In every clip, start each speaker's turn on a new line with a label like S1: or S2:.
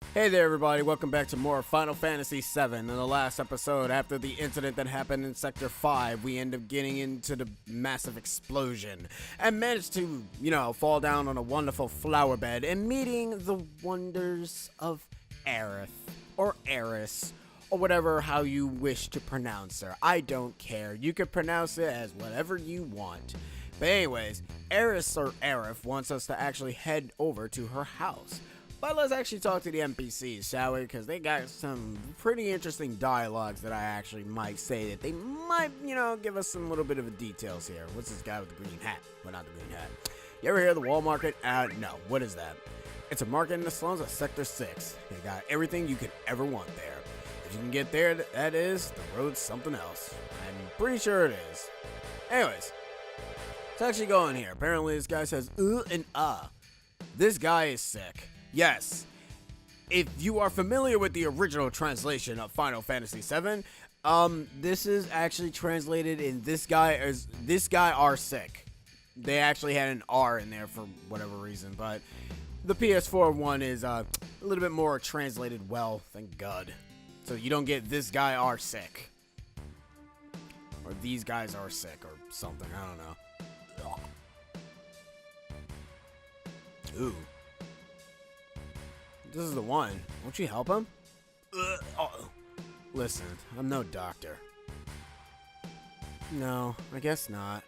S1: Hey there everybody, welcome back to more Final Fantasy VII. In the last episode, after the incident that happened in Sector 5, we end up getting into the massive explosion and managed to, fall down on a wonderful flower bed and meeting the wonders of Aerith, or Aerith, or whatever how you wish to pronounce her. I don't care, you can pronounce it as whatever you want. But anyways, Aerith wants us to actually head over to her house. But let's actually talk to the NPCs, shall we? Because they got some pretty interesting dialogues that I actually might say that they might, give us some little bit of details here. What's this guy with the green hat? Well, not the green hat. You ever hear of the wall market? No. What is that? It's a market in the slums of Sector 6. They got everything you could ever want there. If you can get there, that is, the road's something else. I'm pretty sure it is. Anyways, let's actually go in here. Apparently this guy says, and This guy is sick. Yes, if you are familiar with the original translation of Final Fantasy VII, this is actually translated in this guy are sick. They actually had an R in there for whatever reason, but the PS4 one is a little bit more translated well, thank God. So you don't get this guy are sick. Or these guys are sick or something, I don't know. Ooh. This is the one. Won't you help him? Listen, I'm no doctor. No, I guess not.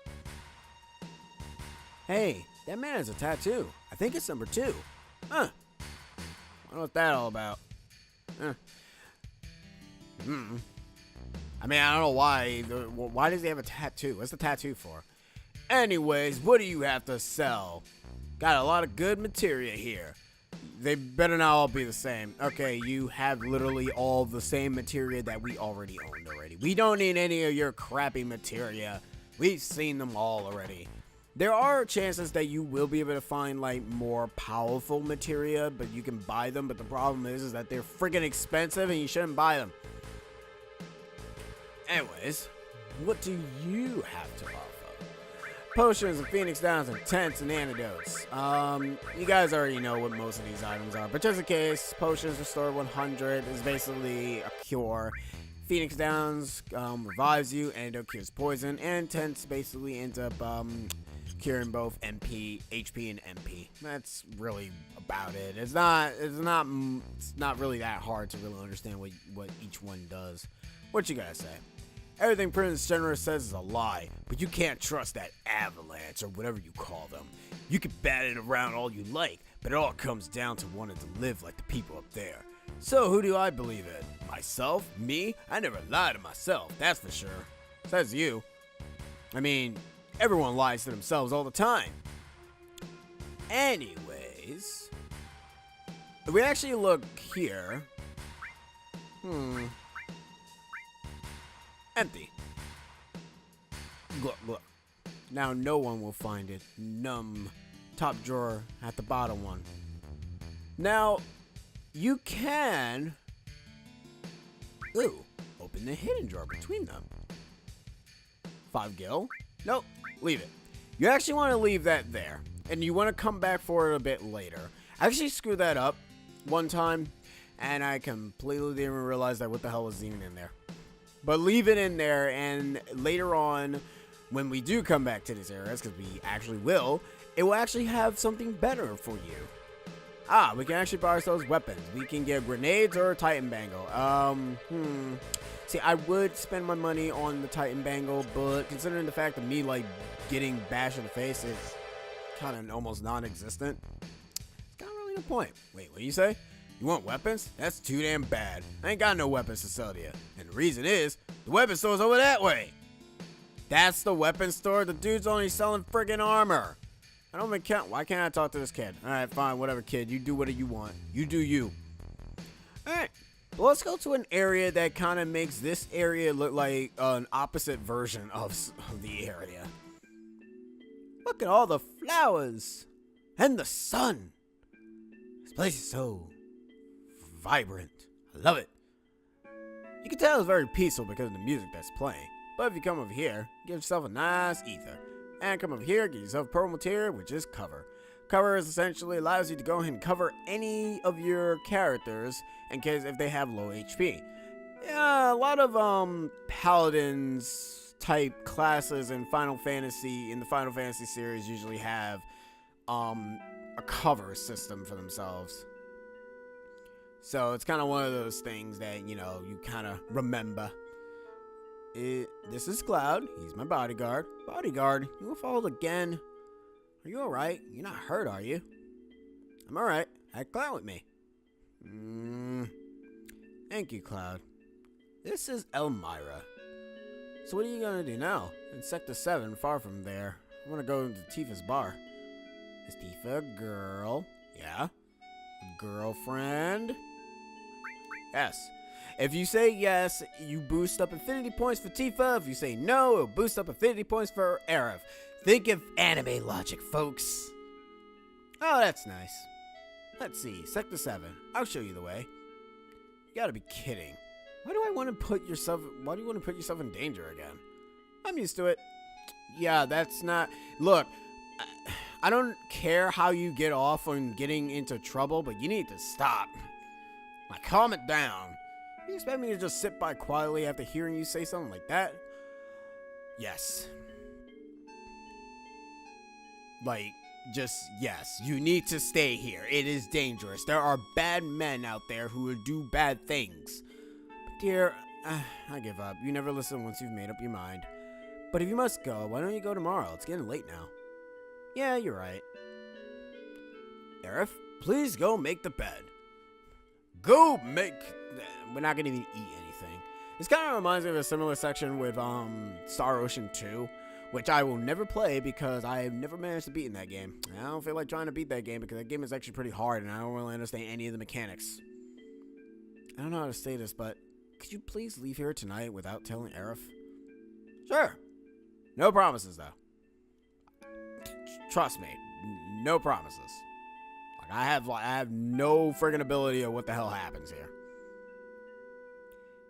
S1: Hey, that man has a tattoo. I think it's number 2. Huh. What's that all about? I mean, I don't know why. Why does he have a tattoo? What's the tattoo for? Anyways, what do you have to sell? Got a lot of good materia here. They better not all be the same. Okay, you have literally all the same materia that we already owned already. We don't need any of your crappy materia. We've seen them all already. There are chances that you will be able to find like more powerful materia, but you can buy them. But the problem is that they're freaking expensive and you shouldn't buy them. Anyways, what do you have to offer? Potions and Phoenix Downs and tents and antidotes. You guys already know what most of these items are, but just in case, potions restore 100 is basically a cure. Phoenix Downs revives you, antidote cures poison, and tents basically ends up curing both MP, HP, and MP. That's really about it. It's not really that hard to really understand what each one does. What you gotta say? Everything Prince Generous says is a lie, but you can't trust that avalanche, or whatever you call them. You can bat it around all you like, but it all comes down to wanting to live like the people up there. So who do I believe in? Myself? Me? I never lie to myself, that's for sure. Says you. I mean, everyone lies to themselves all the time. Anyways, if we actually look here, empty. Look, look. Now no one will find it. Numb. Top drawer at the bottom one. Now, you can... open the hidden drawer between them. 5 gil? Nope, leave it. You actually want to leave that there. And you want to come back for it a bit later. I actually screwed that up one time. And I completely didn't realize that what the hell was even in there. But leave it in there, and later on, when we do come back to this area, because we actually will, it will actually have something better for you. We can actually buy ourselves weapons. We can get grenades or a Titan Bangle. See, I would spend my money on the Titan Bangle, but considering the fact of me, like, getting bashed in the face is kind of almost non-existent, it's kind of really no point. Wait, what do you say? You want weapons? That's too damn bad. I ain't got no weapons to sell to you. And the reason is, the weapon store's over that way. That's the weapon store? The dude's only selling friggin' armor. I don't even count. Why can't I talk to this kid? Alright, fine, whatever, kid. You do whatever you want. You do you. Alright, well, let's go to an area that kind of makes this area look like an opposite version of the area. Look at all the flowers. And the sun. This place is so... vibrant. I love it. You can tell it's very peaceful because of the music that's playing. But if you come over here, give yourself a nice ether. And come over here, get yourself pearl material, which is cover. Cover is essentially allows you to go ahead and cover any of your characters in case if they have low HP. Yeah, a lot of paladins type classes in the Final Fantasy series usually have a cover system for themselves. So it's kind of one of those things that, you know, you kind of remember. This is Cloud. He's my bodyguard. Bodyguard, you were followed again. Are you alright? You're not hurt, are you? I'm alright. Have Cloud with me. Thank you, Cloud. This is Elmira. So what are you gonna do now? In Sector 7, far from there. I wanna go into Tifa's bar. Is Tifa a girl? Yeah. Girlfriend? Yes. If you say yes, you boost up affinity points for Tifa. If you say no, it'll boost up affinity points for Aerith. Think of anime logic, folks. Oh, that's nice. Let's see. Sector 7. I'll show you the way. You gotta be kidding. Why do you want to put yourself in danger again? I'm used to it. Yeah, that's not... Look, I don't care how you get off on getting into trouble, but you need to stop. Like, calm it down. You expect me to just sit by quietly after hearing you say something like that? Yes. Like, just, yes. You need to stay here. It is dangerous. There are bad men out there who will do bad things. But dear, I give up. You never listen once you've made up your mind. But if you must go, why don't you go tomorrow? It's getting late now. Yeah, you're right. Aerith, please go make the bed. Go make... We're not gonna even eat anything. This kind of reminds me of a similar section with Star Ocean 2, which I will never play because I have never managed to beat in that game. I don't feel like trying to beat that game because that game is actually pretty hard and I don't really understand any of the mechanics. I don't know how to say this, but could you please leave here tonight without telling Aerith? Sure. No promises, though. Trust me, no promises. Like I have no friggin' ability of what the hell happens here.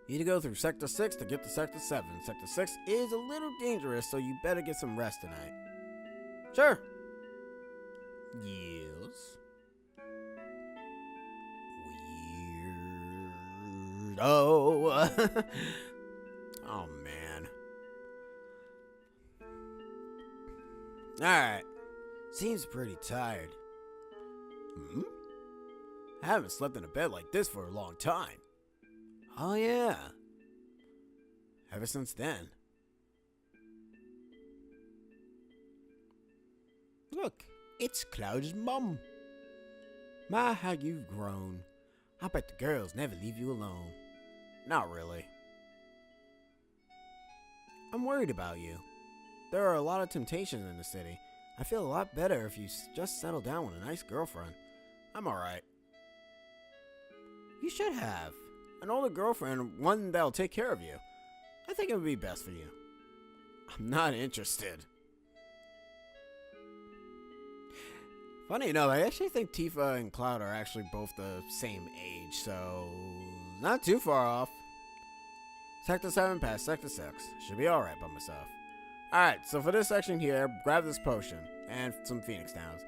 S1: You need to go through Sector 6 to get to Sector 7. Sector 6 is a little dangerous, so you better get some rest tonight. Sure. Yes. Weirdo. Oh, man. Alright. Seems pretty tired. I haven't slept in a bed like this for a long time. Oh, yeah. Ever since then. Look, it's Cloud's mom. My, how you've grown. I bet the girls never leave you alone. Not really. I'm worried about you. There are a lot of temptations in the city. I feel a lot better if you just settle down with a nice girlfriend. I'm alright. You should have. An older girlfriend, one that'll take care of you. I think it would be best for you. I'm not interested. Funny enough, I actually think Tifa and Cloud are actually both the same age, so not too far off. Sector 7 past Sector 6. Should be alright by myself. Alright, so for this section here, grab this potion and some Phoenix Downs.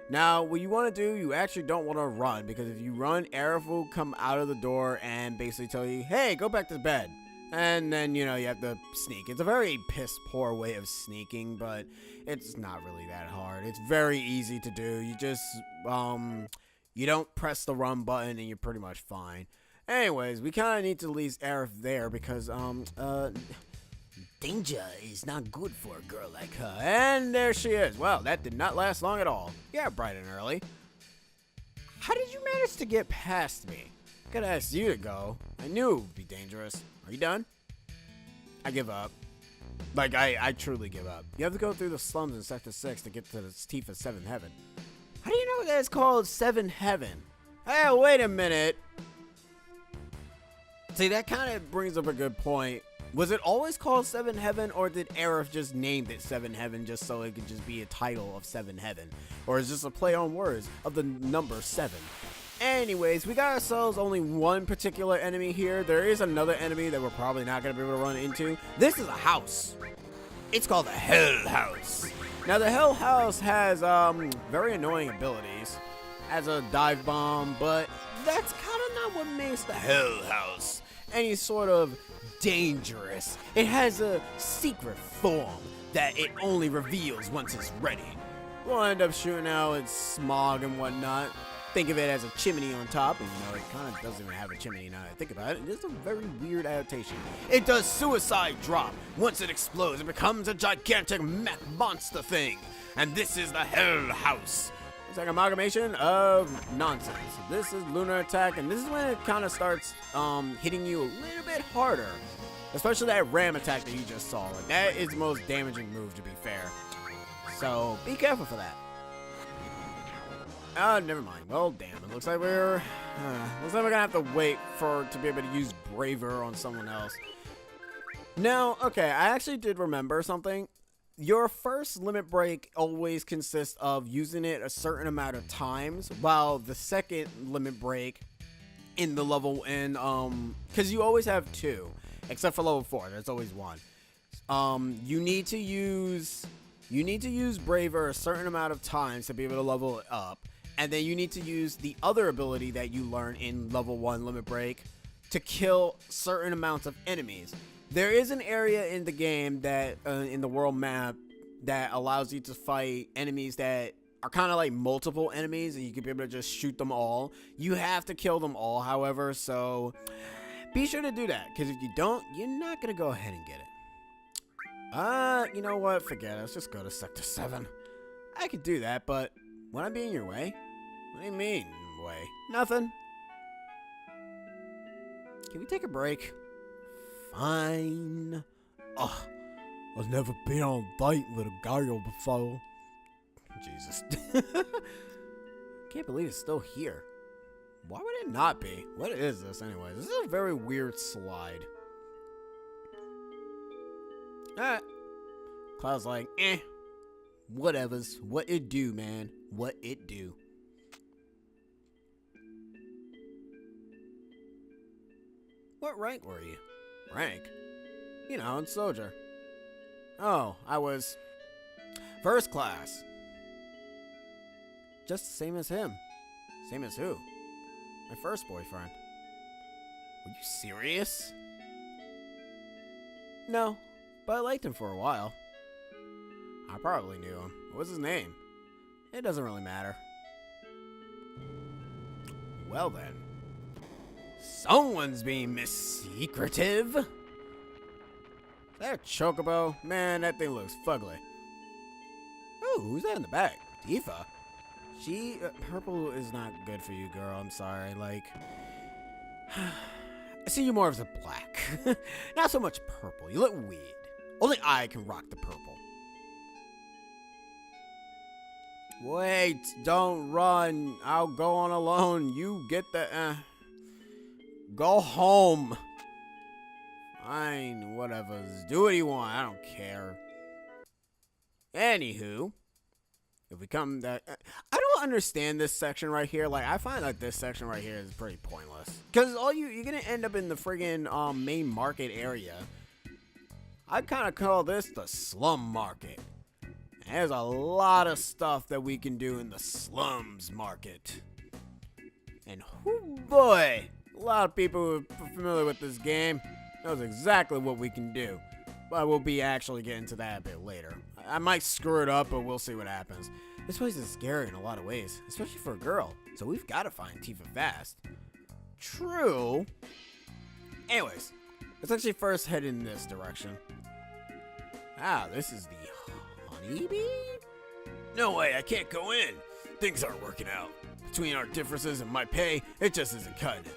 S1: Now, what you want to do, you actually don't want to run, because if you run, Aerith will come out of the door and basically tell you, hey, go back to bed. And then, you know, you have to sneak. It's a very piss-poor way of sneaking, but it's not really that hard. It's very easy to do. You just, you don't press the run button and you're pretty much fine. Anyways, we kind of need to leave Aerith there because, danger is not good for a girl like her. And there she is. Well, that did not last long at all. Yeah, bright and early. How did you manage to get past me? I could ask you to go. I knew it would be dangerous. Are you done? I give up. Like, I truly give up. You have to go through the slums in Sector 6 to get to the Tifa's 7th Heaven. How do you know that it's called 7th Heaven? Hey, wait a minute. See, that kind of brings up a good point. Was it always called 7th Heaven, or did Aerith just name it 7th Heaven just so it could just be a title of 7th Heaven? Or is this a play on words of the number 7? Anyways, we got ourselves only one particular enemy here. There is another enemy that we're probably not going to be able to run into. This is a house. It's called the Hell House. Now the Hell House has very annoying abilities. Has a dive bomb, but that's kind of not what makes the Hell House any sort of dangerous. It has a secret form that it only reveals once it's ready. We'll end up shooting out its smog and whatnot. Think of it as a chimney on top, and it kind of doesn't even have a chimney now that I think about it. It's a very weird adaptation. It does suicide drop. Once it explodes, it becomes a gigantic mech monster thing. And this is the Hell House. It's like an amalgamation of nonsense. This is Lunar Attack, and this is when it kind of starts hitting you a little bit harder. Especially that ram attack that you just saw. Like, that is the most damaging move, to be fair. So, be careful for that. Never mind. Well, damn. It looks like we're gonna have to wait to be able to use Braver on someone else. Now, okay, I actually did remember something. Your first limit break always consists of using it a certain amount of times, while the second limit break in the level because you always have two, except for level 4. There's always one. You need to use Braver a certain amount of times to be able to level it up. And then you need to use the other ability that you learn in level 1 limit break to kill certain amounts of enemies. There is an area in the game that in the world map that allows you to fight enemies that are kind of like multiple enemies, and you can be able to just shoot them all. You have to kill them all, however, so be sure to do that, because if you don't, you're not going to go ahead and get it. You know what? Forget it. Let's just go to Sector 7. I could do that, but would I be in your way? What do you mean, way? Nothing. Can we take a break? Fine. Oh, I've never been on a date with a girl before. Jesus. Can't believe it's still here. Why would it not be? What is this anyways? This is a very weird slide. Alright. Cloud's like, whatevers. What it do, man. What it do. What rank were you? Rank? You know, soldier. Oh, I was first class. Just the same as him. Same as who? My first boyfriend. Were you serious? No, but I liked him for a while. I probably knew him. What's his name? It doesn't really matter. Well then. Someone's being secretive. Is that a chocobo? Man, that thing looks fugly. Oh, who's that in the back? Tifa? Purple is not good for you, girl. I'm sorry. Like, I see you more as a black. Not so much purple. You look weird. Only I can rock the purple. Wait, don't run. I'll go on alone. You get the, go home. Fine, whatever. Do what you want. I don't care. Anywho, if we come that, I don't understand this section right here. Like, I find like this section right here is pretty pointless. Cause you're gonna end up in the friggin' main market area. I kind of call this the slum market. There's a lot of stuff that we can do in the slums market. And oh boy, a lot of people who are familiar with this game knows exactly what we can do. But we'll be actually getting to that a bit later. I might screw it up, but we'll see what happens. This place is scary in a lot of ways, especially for a girl. So we've got to find Tifa fast. True. Anyways, let's actually first head in this direction. Ah, this is the honeybee? No way, I can't go in. Things aren't working out. Between our differences and my pay, it just isn't cutting it.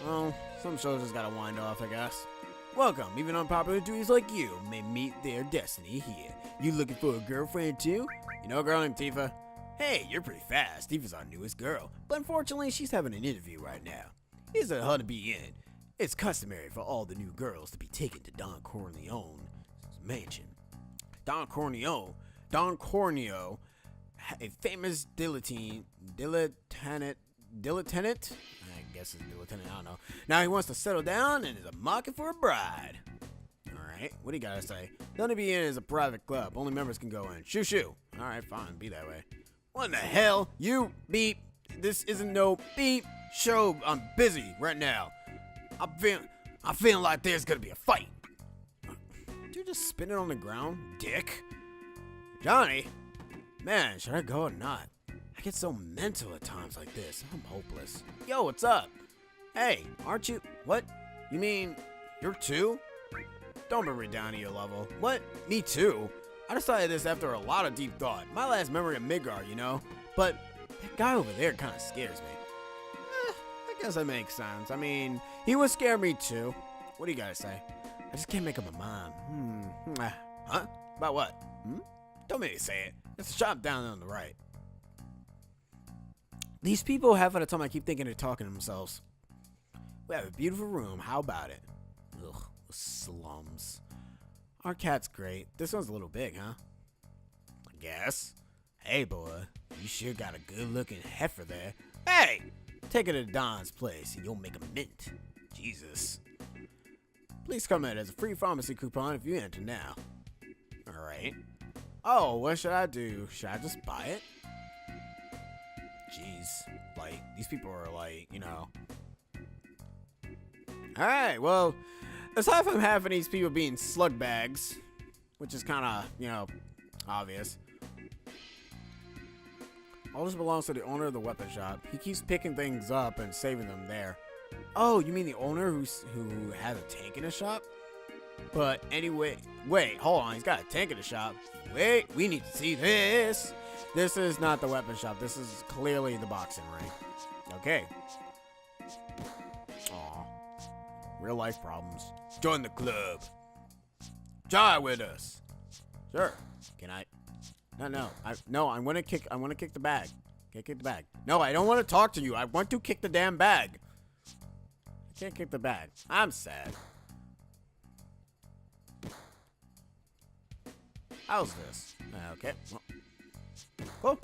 S1: Well, some soldiers gotta wind off, I guess. Welcome, even unpopular dudes like you may meet their destiny here. You looking for a girlfriend too? You know a girl named Tifa? Hey, you're pretty fast. Tifa's our newest girl, but unfortunately she's having an interview right now. Here's a honeybee inn. It's customary for all the new girls to be taken to Don Corleone's mansion. Don Corneo, a famous dilettante, I guess it's dilettante, I don't know. Now he wants to settle down and is a market for a bride. Alright. Alright, what do you gotta say? The only be in is a private club. Only members can go in. Shoo shoo. Alright, fine, be that way. What in the hell? You beep. This isn't no beep show. I'm busy right now. I'm feeling like there's gonna be a fight. Dude, just spin it on the ground, dick. Johnny? Man, should I go or not? I get so mental at times like this. I'm hopeless. Yo, what's up? Hey, aren't you? What? You mean you're two? Don't bring me down to your level. What? Me too? I decided this after a lot of deep thought. My last memory of Midgar, you know? But that guy over there kind of scares me. I guess that makes sense. I mean, he would scare me too. What do you gotta say? I just can't make up my mind. Huh? About what? Don't make me say it. It's a shop down on the right. These people, half of the time I keep thinking they're talking to themselves. We have a beautiful room. How about it? Ugh, the slums. Our cat's great. This one's a little big, huh? I guess. Hey, boy. You sure got a good-looking heifer there. Hey! Take her to Don's place and you'll make a mint. Jesus. Please come in as a free pharmacy coupon if you enter now. Alright. Oh, what should I do? Should I just buy it? Jeez. Like, these people are like, you know. Alright, well, aside from half of these people being slug bags, which is kind of, you know, obvious. All this belongs to the owner of the weapon shop. He keeps picking things up and saving them there. Oh, you mean the owner who has a tank in his shop? But anyway, wait, hold on. He's got a tank in the shop. Wait, we need to see this. This is not the weapon shop. This is clearly the boxing ring. Okay. Aw. Real life problems. Join the club. Try with us. Sure. Can I? No. I want to kick the bag. Can't kick the bag. No, I don't want to talk to you. I want to kick the damn bag. I can't kick the bag. I'm sad. How's this? Okay. Cool.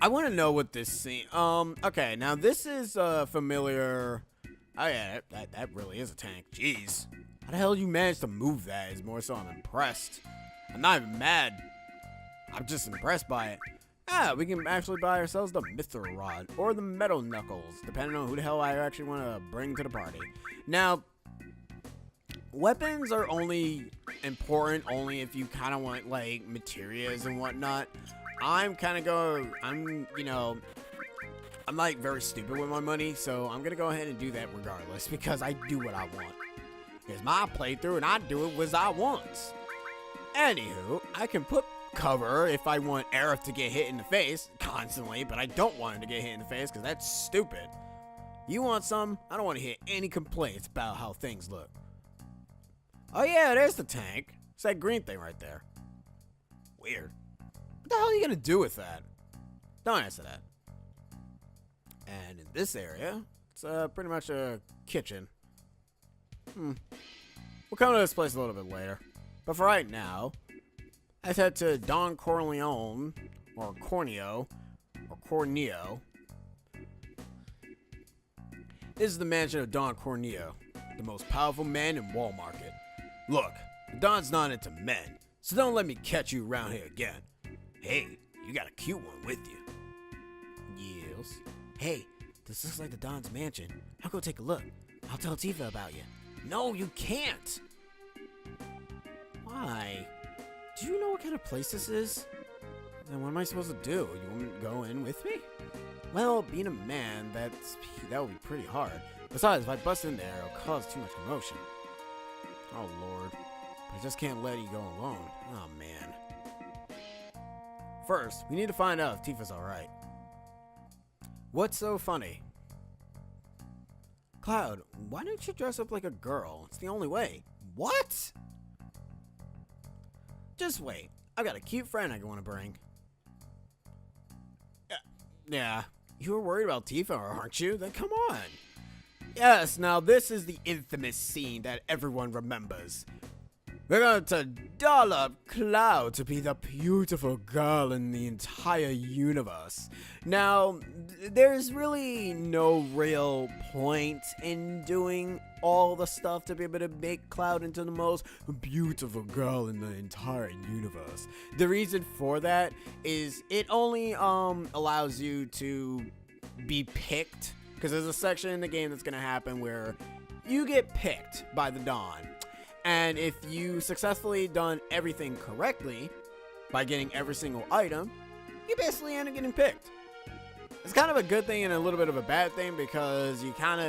S1: I want to know what this scene. Okay. Now this is familiar. Oh yeah, that really is a tank. Jeez. How the hell you managed to move that? Is more so I'm impressed. I'm not even mad. I'm just impressed by it. We can actually buy ourselves the Mithril Rod or the Metal Knuckles, depending on who the hell I actually want to bring to the party. Now, weapons are only important if you kind of want, like, materials and whatnot. I'm like very stupid with my money, so I'm gonna go ahead and do that regardless because I do what I want. It's my playthrough and I do it as I want. Anywho, I can put cover if I want Aerith to get hit in the face constantly, but I don't want her to get hit in the face because that's stupid. You want some? I don't want to hear any complaints about how things look. Oh yeah, there's the tank. It's that green thing right there. Weird. What the hell are you gonna do with that? Don't answer that. And in this area, it's pretty much a kitchen. We'll come to this place a little bit later. But for right now, let's head to Don Corleone, or Corneo, or Corneo. This is the mansion of Don Corneo, the most powerful man in Wall Market. Look, Don's not into men, so don't let me catch you around here again. Hey, you got a cute one with you. Yes. Hey, this looks like the Don's mansion. I'll go take a look. I'll tell Tifa about you. No, you can't. Why? Do you know what kind of place this is? Then what am I supposed to do? You want me to go in with me? Well, being a man, that would be pretty hard. Besides, if I bust in there, it'll cause too much commotion. Oh, Lord. But I just can't let you go alone. Oh, man. First, we need to find out if Tifa's alright. What's so funny? Cloud, why don't you dress up like a girl? It's the only way. What? Just wait. I've got a cute friend I want to bring. Yeah. You were worried about Tifa, aren't you? Then come on. Yes, now this is the infamous scene that everyone remembers. we're going to doll up Cloud to be the beautiful girl in the entire universe. Now, there's really no real point in doing all the stuff to be able to make Cloud into the most beautiful girl in the entire universe. The reason for that is it only allows you to be picked, because there's a section in the game that's going to happen where you get picked by the Dawn. And if you successfully done everything correctly by getting every single item, you basically end up getting picked. It's kind of a good thing and a little bit of a bad thing, because you kind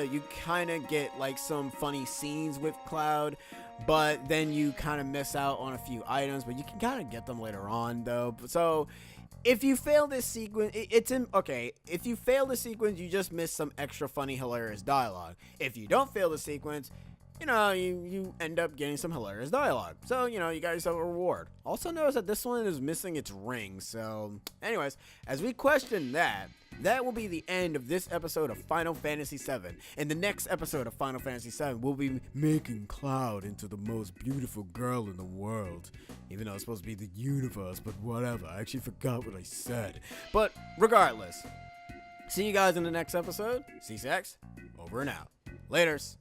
S1: of get like some funny scenes with Cloud, but then you kind of miss out on a few items, but you can kind of get them later on though. So if you fail this sequence, if you fail the sequence, you just miss some extra funny, hilarious dialogue. If you don't fail the sequence, you end up getting some hilarious dialogue. So, you got yourself a reward. Also notice that this one is missing its ring. So, anyways, as we question that will be the end of this episode of Final Fantasy VII. In the next episode of Final Fantasy VII, we'll be making Cloud into the most beautiful girl in the world. Even though it's supposed to be the universe, but whatever. I actually forgot what I said. But regardless, see you guys in the next episode. C6, over and out. Laters.